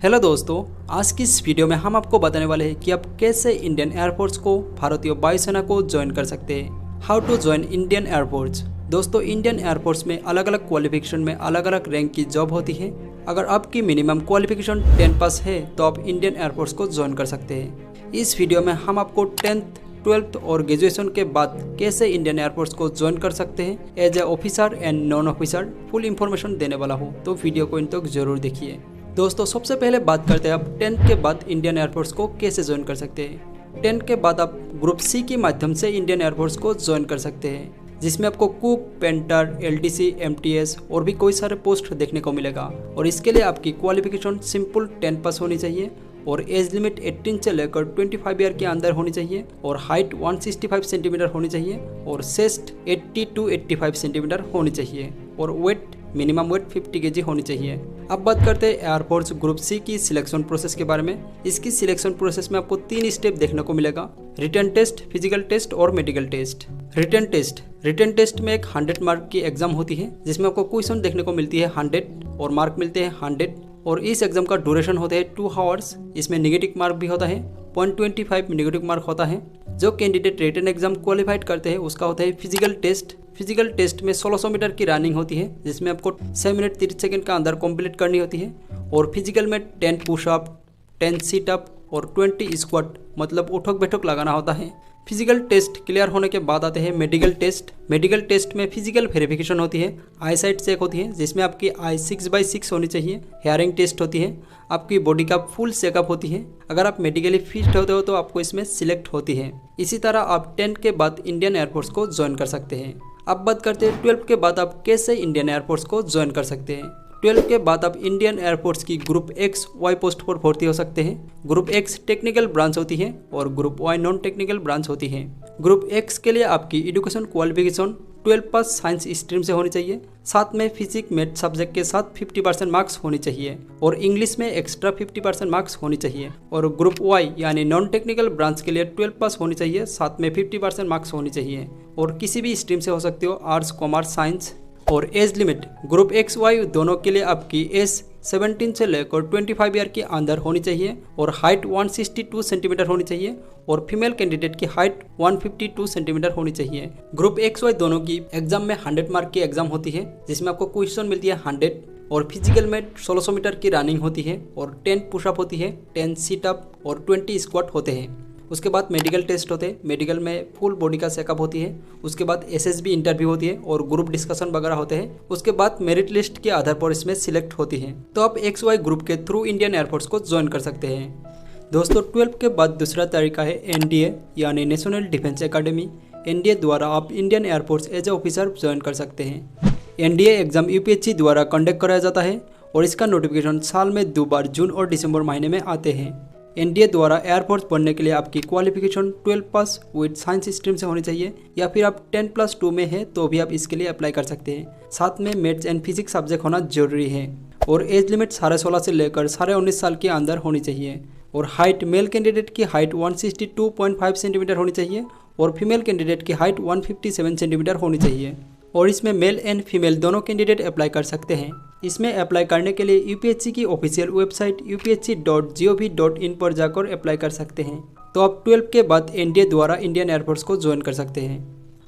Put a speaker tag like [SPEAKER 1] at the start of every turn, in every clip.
[SPEAKER 1] Hello दोस्तों, आज की इस वीडियो में हम आपको बताने वाले हैं कि आप कैसे इंडियन एयरफोर्स को भारतीय वायुसेना को ज्वाइन कर सकते हैं। How to join Indian air force. दोस्तों, इंडियन एयरफोर्स में अलग अलग क्वालिफिकेशन में अलग अलग रैंक की जॉब होती है। अगर आपकी मिनिमम क्वालिफिकेशन 10 पास है तो आप इंडियन एयरफोर्स को ज्वाइन कर सकते हैं। इस वीडियो में हम आपको 10th 12th और ग्रेजुएशन के बाद कैसे इंडियन एयरफोर्स को ज्वाइन कर सकते हैं as a officer and non officer full information देने वाला हूँ, तो वीडियो को इन तक जरूर देखिए। दोस्तों, सबसे पहले बात करते हैं आप 10th के बाद इंडियन एयरफोर्स को कैसे ज्वाइन कर सकते हैं। 10th के बाद आप ग्रुप सी के माध्यम से इंडियन एयरफोर्स को ज्वाइन कर सकते हैं, जिसमें आपको कुक, पेंटर, एलडीसी, एमटीएस और भी कोई सारे पोस्ट देखने को मिलेगा। और इसके लिए आपकी क्वालिफिकेशन सिंपल 10 पास होनी चाहिए और एज लिमिट 18 से लेकर 25 ईयर के अंदर होनी चाहिए और हाइट 165 सेंटीमीटर होनी चाहिए और चेस्ट 80 to 85 सेंटीमीटर होनी चाहिए और वेट मिनिमम वेट 50 kg होनी चाहिए। अब बात करते हैं एयरफोर्स ग्रुप सी की सिलेक्शन प्रोसेस के बारे में। इसकी सिलेक्शन प्रोसेस में आपको 3 स्टेप देखने को मिलेगा: रिटन टेस्ट, फिजिकल टेस्ट और मेडिकल टेस्ट। रिटन टेस्ट में एक 100 मार्क की एग्जाम होती है, जिसमें आपको क्वेश्चन देखने को मिलती है 100 और मार्क मिलते हैं 100 और इस एग्जाम का ड्यूरेशन होता है 2 आवर्स। इसमें नेगेटिव मार्क भी होता है, 0.25 नेगेटिव मार्क होता है। जो कैंडिडेट रिटन एग्जाम क्वालिफाइड करते हैं उसका होता है फिजिकल टेस्ट। फिजिकल टेस्ट में 1600 मीटर की रनिंग होती है, जिसमें आपको 6 मिनट 30 सेकंड का अंदर कंप्लीट करनी होती है और फिजिकल में 10 पुशअप, 10 सीटअप और 20 स्क्वाट मतलब उठक बैठक लगाना होता है। फिजिकल टेस्ट क्लियर होने के बाद आते हैं मेडिकल टेस्ट। मेडिकल टेस्ट में फिजिकल वेरिफिकेशन होती है, आई साइट चेक होती है, जिसमें आपकी आई 6/6 होनी चाहिए, हेयरिंग टेस्ट होती है, आपकी बॉडी का फुल चेकअप होती है। अगर आप मेडिकली फिट होते हो तो आपको इसमें सिलेक्ट होती है। इसी तरह आप 10 के बाद इंडियन एयरफोर्स को ज्वाइन कर सकते हैं। अब बात करते हैं 12 के बाद आप कैसे इंडियन एयरफोर्स को ज्वाइन कर सकते हैं। 12 के बाद आप इंडियन एयरफोर्स की ग्रुप एक्स वाई पोस्ट पर भर्ती हो सकते हैं। ग्रुप एक्स टेक्निकल ब्रांच होती है और group Y non technical branch होती है। ग्रुप एक्स के लिए आपकी education qualification 12 pass science stream से होनी चाहिए, साथ में फिजिक्स मैथ सब्जेक्ट के साथ 50% मार्क्स होनी चाहिए और इंग्लिश में एक्स्ट्रा 50% मार्क्स होनी चाहिए। और ग्रुप वाई यानी नॉन टेक्निकल ब्रांच के लिए 12 पास होनी चाहिए, साथ में 50% मार्क्स होनी चाहिए और किसी भी स्ट्रीम से हो सकते हो, आर्ट्स, कॉमर्स, साइंस। और age limit group X Y दोनों के लिए आपकी एज 17 से लेकर 25 ईयर के अंदर होनी चाहिए और हाइट 162 सेंटीमीटर होनी चाहिए और फीमेल कैंडिडेट की हाइट 152 सेंटीमीटर होनी चाहिए। ग्रुप एक्स वाई दोनों की एग्जाम में 100 मार्क की एग्जाम होती है, जिसमें आपको क्वेश्चन मिलती है 100 और फिजिकल में 1600 मीटर की रनिंग होती है और 10 पुशअप होती है, 10 सीटअप और 20 स्क्वाट होते हैं। उसके बाद मेडिकल टेस्ट होते हैं, मेडिकल में फुल बॉडी का चेकअप होती है। उसके बाद एसएसबी इंटरव्यू होती है और ग्रुप डिस्कशन वगैरह होते हैं। उसके बाद मेरिट लिस्ट के आधार पर इसमें सिलेक्ट होती है, तो आप एक्स वाई ग्रुप के थ्रू इंडियन एयरफोर्स को ज्वाइन कर सकते हैं। दोस्तों, 12 के बाद दूसरा तरीका है एनडीए यानी नेशनल डिफेंस एकेडमी। एनडीए द्वारा आप Indian air force as a officer join कर सकते हैं। एनडीए एग्जाम यूपीएससी द्वारा कंडक्ट कराया जाता है और इसका नोटिफिकेशन साल में 2 बार जून और दिसंबर महीने में आते हैं। एनडीए द्वारा एयरफोर्स बनने के लिए आपकी qualification 12 pass with science stream से होनी चाहिए या फिर आप 10+2 में है तो भी आप इसके लिए अप्लाई कर सकते हैं। साथ में मैथ्स एंड फिजिक्स सब्जेक्ट होना जरूरी है और एज लिमिट 16.5 से लेकर 19.5 साल के अंदर होनी चाहिए और हाइट मेल कैंडिडेट की हाइट 162.5 सेंटीमीटर होनी चाहिए और फीमेल कैंडिडेट की हाइट 157 सेंटीमीटर होनी चाहिए और इसमें मेल एंड फीमेल दोनों कैंडिडेट अप्लाई कर सकते हैं। इसमें अप्लाई करने के लिए यूपीएससी की ऑफिशियल वेबसाइट upsc.gov.in पर जाकर अप्लाई कर सकते हैं। तो आप 12 के बाद एनडीए द्वारा इंडियन एयरफोर्स को ज्वाइन कर सकते हैं।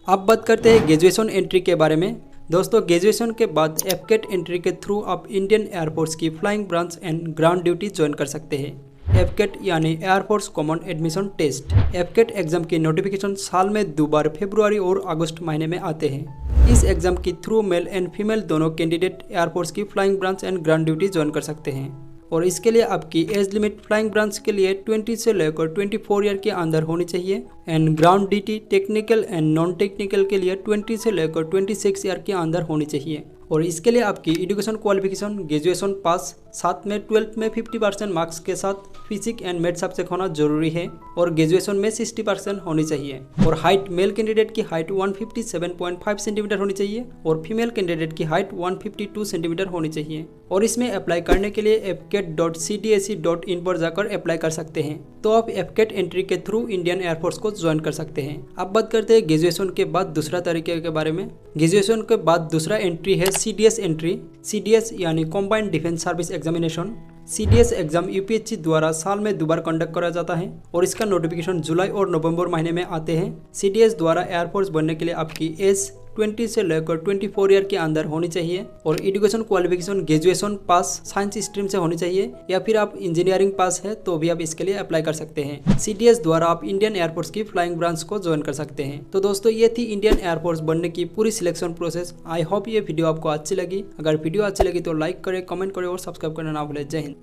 [SPEAKER 1] अब बात करते हैं ग्रेजुएशन एंट्री के बारे में। दोस्तों, ग्रेजुएशन के बाद एफकेट एंट्री के थ्रू आप इंडियन एयरफोर्स की flying branch and ground duty join कर सकते हैं। एफकेट यानी air force common admission test. AFCAT exam की नोटिफिकेशन साल में 2 बार फरवरी और अगस्त महीने में आते हैं। इस एग्जाम के थ्रू मेल एंड फीमेल दोनों कैंडिडेट एयरफोर्स की flying branch and ground duty join कर सकते हैं और इसके लिए आपकी एज लिमिट फ्लाइंग ब्रांच के लिए 20 से लेकर 24 ईयर के अंदर होनी चाहिए and ground duty technical and non technical के लिए 20 से लेकर 26 ईयर के अंदर होनी चाहिए और इसके लिए आपकी एजुकेशन क्वालिफिकेशन ग्रेजुएशन पास, साथ में 12th में 50% मार्क्स के साथ फिजिक्स एंड मैथ सब्जेक्ट होना जरूरी है और ग्रेजुएशन में 60% होनी चाहिए और हाइट मेल कैंडिडेट की हाइट 157.5 सेंटीमीटर होनी चाहिए और फीमेल कैंडिडेट की हाइट 152 सेंटीमीटर होनी चाहिए और इसमें अप्लाई करने के लिए fket.cdse.in पर जाकर अप्लाई कर सकते हैं। तो आप एफकेट एंट्री के थ्रू इंडियन एयरफोर्स को ज्वाइन कर सकते हैं। अब बात करते हैं ग्रेजुएशन के बाद दूसरा तरीके के बारे में। ग्रेजुएशन के बाद दूसरा एंट्री है सीडीएस एंट्री। सीडीएस यानी combined defence service examination. CDS exam UPSC द्वारा साल में 2 बार कंडक्ट करा जाता है और इसका नोटिफिकेशन जुलाई और नवंबर महीने में आते हैं। CDS द्वारा एयरफोर्स बनने के लिए आपकी एज 20 से लेकर 24 ईयर के अंदर होनी चाहिए और education qualification graduation pass science stream से होनी चाहिए या फिर आप इंजीनियरिंग पास है तो भी आप इसके लिए अप्लाई कर सकते हैं। CDS द्वारा आप इंडियन एयरफोर्स की फ्लाइंग ब्रांच को ज्वाइन कर सकते हैं। तो दोस्तों ये थी इंडियन एयरफोर्स बनने की पूरी सिलेक्शन प्रोसेस। आई होप ये वीडियो आपको अच्छी लगी। अगर वीडियो अच्छी लगी तो लाइक करें, कमेंट करें और सब्सक्राइब करना ना भूलें। जय हिंद।